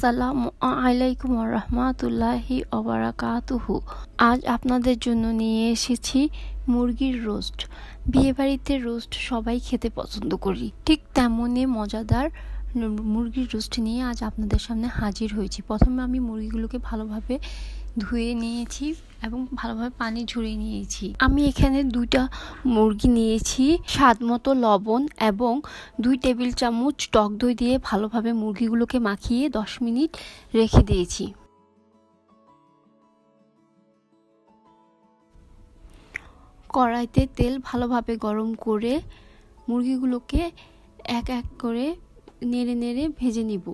আসসালামু আলাইকুম রহমতুল্লাহি ওবারাকাতুহু। আজ আপনাদের জন্য নিয়ে এসেছি মুরগির রোস্ট। বিয়েবাড়িতে রোস্ট সবাই খেতে পছন্দ করি, ঠিক তেমনই মজাদার মুরগির রোস্ট নিয়ে আজ আপনাদের সামনে হাজির হয়েছি। প্রথমে আমি মুরগিগুলোকে ভালোভাবে ধুয়ে নিয়েছি এবং ভালোভাবে পানি ঝরিয়ে নিয়েছি। আমি এখানে 2টা মুরগি নিয়েছি, স্বাদ মতো লবণ এবং 2 টেবিল চামচ টক দই দিয়ে ভালোভাবে মুরগিগুলোকে মাখিয়ে 10 মিনিট রেখে দিয়েছি। কড়াইতে তেল ভালোভাবে গরম করে মুরগিগুলোকে এক এক করে নেড়ে নেড়ে ভেজে নিব।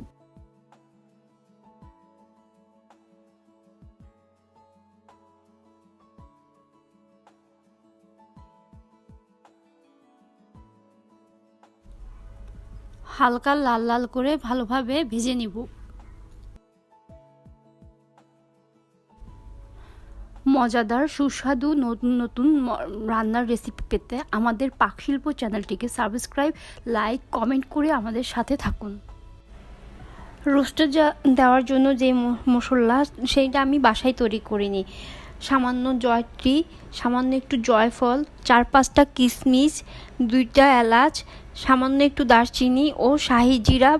হালকা লাল লাল করে ভালোভাবে ভেজে নিব। মজাদার সুস্বাদু নতুন নতুন রান্নার রেসিপি পেতে আমাদের পাকশিল্প চ্যানেলটিকে সাবস্ক্রাইব, লাইক, কমেন্ট করে আমাদের সাথে থাকুন। রোস্টে দেওয়ার জন্য যে মশলা সেইটা আমি বাসায় তৈরি করিনি। সামান্য জয়ত্রী, সামান্য একটু জয়ফল, 4-5টা কিশমিশ, 2টা এলাচ, সামান্য একটু দারচিনি ও শাহি জিরা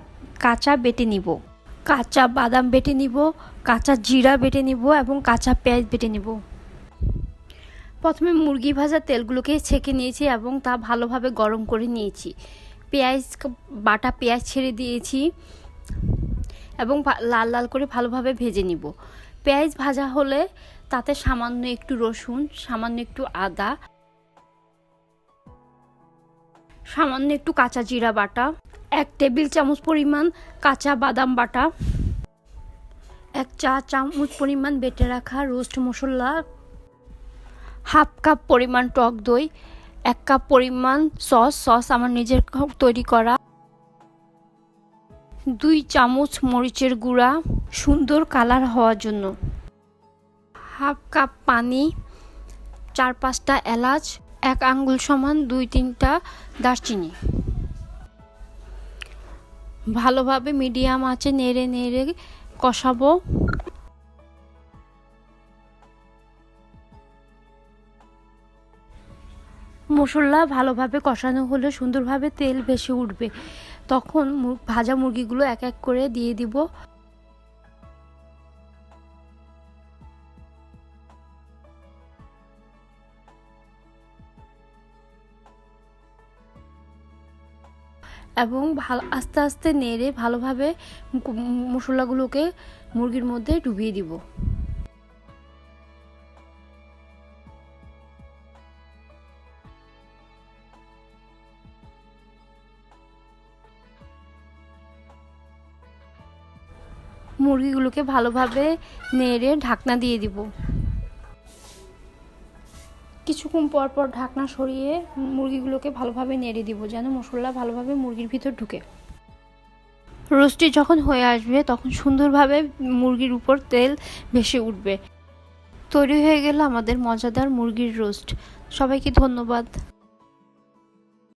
কাঁচা বেটে নিব। কাঁচা বাদাম বেটে নিব, কাঁচা জিরা বেটে নিব এবং কাঁচা পেঁয়াজ বেটে নিব। প্রথমে মুরগি ভাজা তেলগুলোকে ছেঁকে নিয়েছি এবং তা ভালোভাবে গরম করে নিয়েছি। বাটা পেঁয়াজ ছেড়ে দিয়েছি এবং লাল লাল করে ভালোভাবে ভেজে নিব। পেঁয়াজ ভাজা হলে তাতে সামান্য একটু রসুন, সামান্য একটু আদা, সামান্য একটু কাঁচা জিরা বাটা, 1 টেবিল চামচ পরিমাণ কাঁচা বাদাম বাটা, 1 চা চামচ পরিমাণ বেটে রাখা রোস্ট মশলা, 1/2 কাপ পরিমাণ টক দই, 1 কাপ পরিমাণ সস আমার নিজের তৈরি করা, 2 চামচ মরিচের গুঁড়া সুন্দর কালার হওয়ার জন্য, 1/2 কাপ পানি, 4-5টা এলাচ, 1 আঙ্গুল সমান 2-3টা দারচিনি। ভালোভাবে মিডিয়াম আঁচে নেড়ে নেড়ে কষাবো। মশলা ভালোভাবে কষানো হলে সুন্দরভাবে তেল ভেসে উঠবে, তখন ভাজা মুরগিগুলো এক এক করে দিয়ে দিব। এবং আস্তে আস্তে নেড়ে ভালোভাবে মশলাগুলোকে মুরগির মধ্যে ডুবিয়ে দিব। মুরগিগুলোকে ভালোভাবে নেড়ে ঢাকনা দিয়ে দিব। কিছুক্ষণ পর পর ঢাকনা সরিয়ে মুরগিগুলোকে ভালোভাবে নেড়ে দিব যেন মশলা ভালোভাবে মুরগির ভিতর ঢুকে। রোস্টটি যখন হয়ে আসবে তখন সুন্দরভাবে মুরগির উপর তেল ভেসে উঠবে। তৈরি হয়ে গেল আমাদের মজাদার মুরগির রোস্ট। সবাইকে ধন্যবাদ।